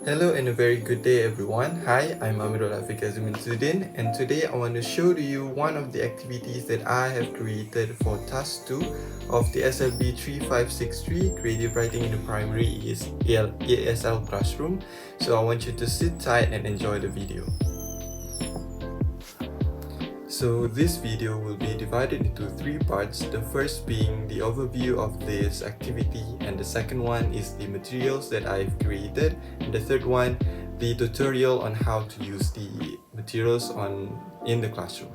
Hello and a very good day everyone. Hi, I'm Amirul Afiq Azumin and today I want to show to you one of the activities that I have created for task 2 of the TSLB3563 Creative Writing in the Primary ESL Classroom. So I want you to sit tight and enjoy the video. So this video will be divided into 3 parts, the first being the overview of this activity, and the second one is the materials that I've created, and the third one, the tutorial on how to use the materials in the classroom.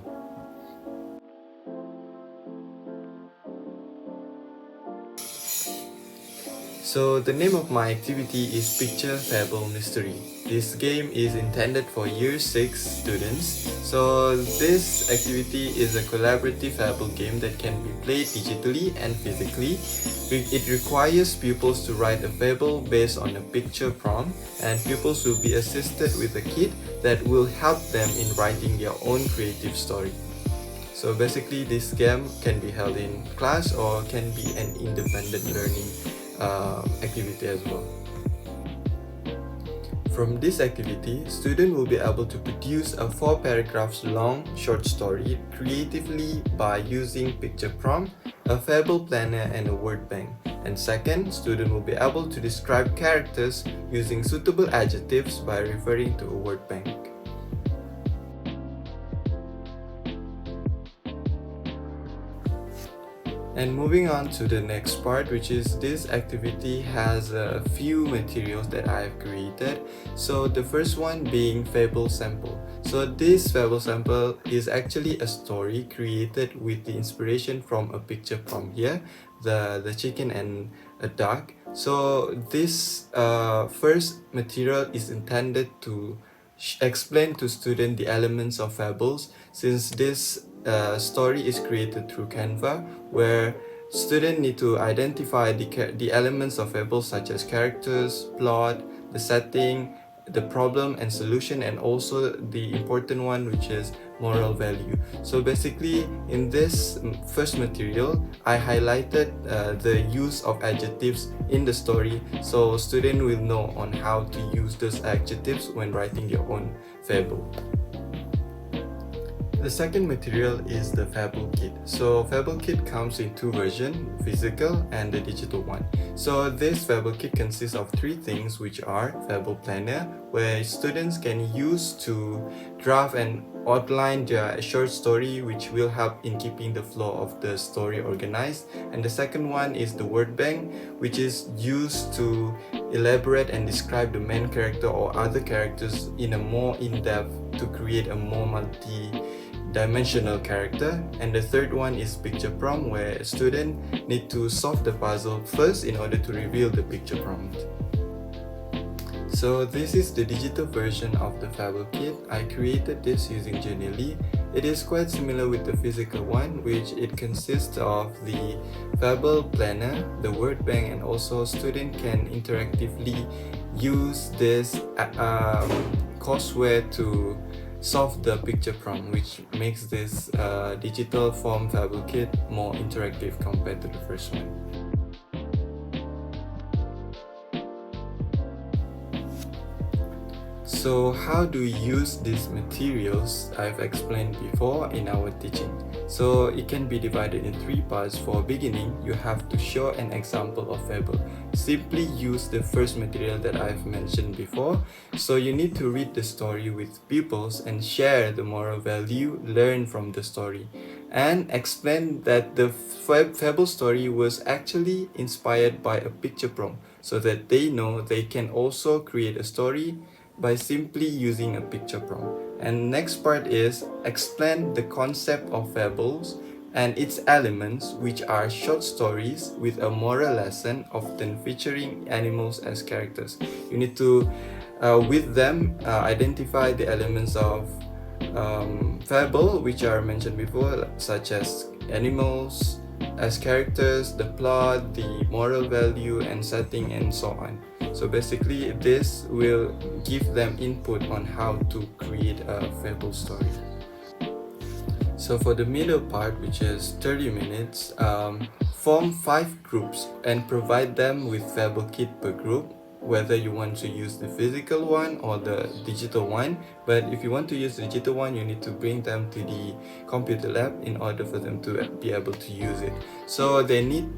So the name of my activity is Picture Fable Mystery. This game is intended for Year 6 students. So this activity is a collaborative fable game that can be played digitally and physically. It requires pupils to write a fable based on a picture prompt, and pupils will be assisted with a kit that will help them in writing their own creative story. So basically this game can be held in class or can be an independent learning activity as well. From this activity, students will be able to produce a 4 paragraphs long short story creatively by using picture prompt, a fable planner and a word bank. And second, students will be able to describe characters using suitable adjectives by referring to a word bank. And moving on to the next part, which is this activity has a few materials that I have created. So the first one being Fable sample. So this Fable sample is actually a story created with the inspiration from a picture prompt here, the chicken and a duck. So this first material is intended to explain to students the elements of fables, since this story is created through Canva, where students need to identify the elements of fables such as characters, plot, the setting, the problem and solution, and also the important one, which is moral value. So basically in this first material, I highlighted the use of adjectives in the story, so students will know on how to use those adjectives when writing their own fable. The second material is the Fable Kit. So Fable Kit comes in 2 versions, physical and the digital one. So this Fable Kit consists of 3 things, which are Fable Planner, where students can use to draft and outline their short story, which will help in keeping the flow of the story organized. And the second one is the word bank, which is used to elaborate and describe the main character or other characters in a more in-depth to create a more multi-dimensional character. And the third one is picture prompt, where a student need to solve the puzzle first in order to reveal the picture prompt. So this is the digital version of the Fable Kit. I created this using Genially. It is quite similar with the physical one, which it consists of the Fable Planner, the word bank, and also student can interactively use this courseware to solve the picture prompt, which makes this digital form Fable Kit more interactive compared to the first one. So how do we use these materials? I've explained before in our teaching. So it can be divided in 3 parts. For beginning, you have to show an example of fable. Simply use the first material that I've mentioned before. So you need to read the story with pupils and share the moral value learned from the story, and explain that the fable story was actually inspired by a picture prompt, so that they know they can also create a story by simply using a picture prompt. And next part is explain the concept of fables and its elements, which are short stories with a moral lesson, often featuring animals as characters. You need to with them identify the elements of fable, which are mentioned before, such as animals as characters, the plot, the moral value and setting, and so on. So basically this will give them input on how to create a fable story. So for the middle part, which is 30 minutes, form 5 groups and provide them with Fable Kit per group. whether you want to use the physical one or the digital one. But if you want to use the digital one, you need to bring them to the computer lab in order for them to be able to use it. So they need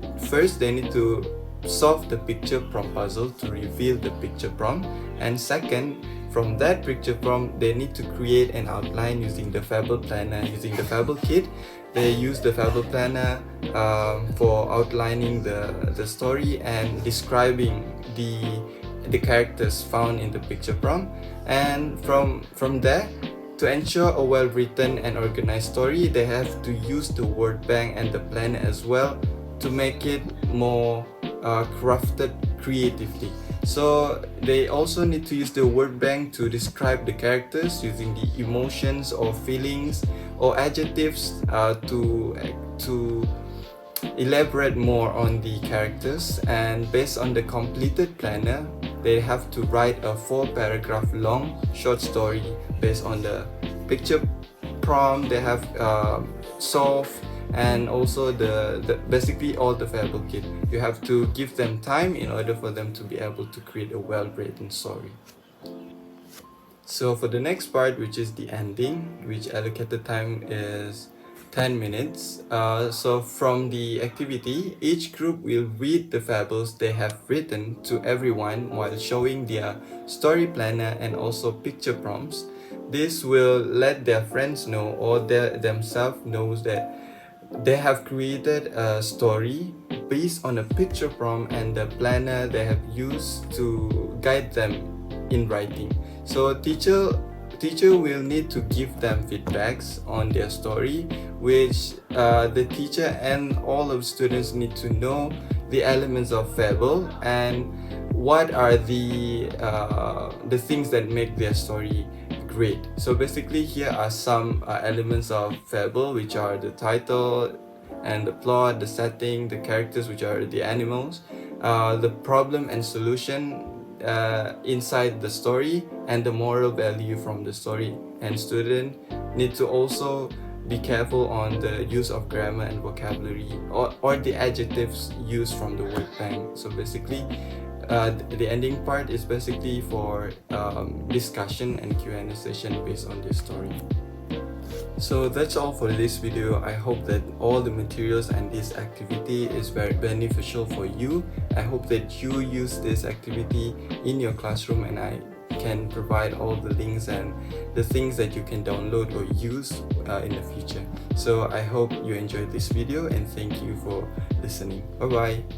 to solve the picture prompt puzzle to reveal the picture prompt, and second, from that picture prompt, they need to create an outline using the Fable planner, using the Fable kit. They use the Fable planner for outlining the story and describing the characters found in the picture prompt. And from there, to ensure a well-written and organized story, they have to use the word bank and the planner as well to make it more crafted creatively. So they also need to use the word bank to describe the characters using the emotions or feelings or adjectives to elaborate more on the characters. And based on the completed planner, they have to write a 4-paragraph long short story based on the picture prompt they have solved, and also the basically all the Fable kit. You have to give them time in order for them to be able to create a well-written story. So for the next part, which is the ending, which allocated time is 10 minutes. So from the activity, each group will read the fables they have written to everyone while showing their story planner and also picture prompts. This will let their friends know or themselves knows that they have created a story based on a picture prompt and the planner they have used to guide them in writing. So teacher will need to give them feedbacks on their story, which the teacher and all of students need to know the elements of Fable and what are the things that make their story great. So basically here are some elements of Fable, which are the title and the plot, the setting, the characters, which are the animals, the problem and solution inside the story, and the moral value from the story. And student need to also be careful on the use of grammar and vocabulary or the adjectives used from the word bank. So basically the ending part is basically for discussion and Q&A session based on this story. So that's all for this video. I hope that all the materials and this activity is very beneficial for you. I hope that you use this activity in your classroom, and I can provide all the links and the things that you can download or use in the future. So I hope you enjoyed this video, and thank you for listening. Bye bye.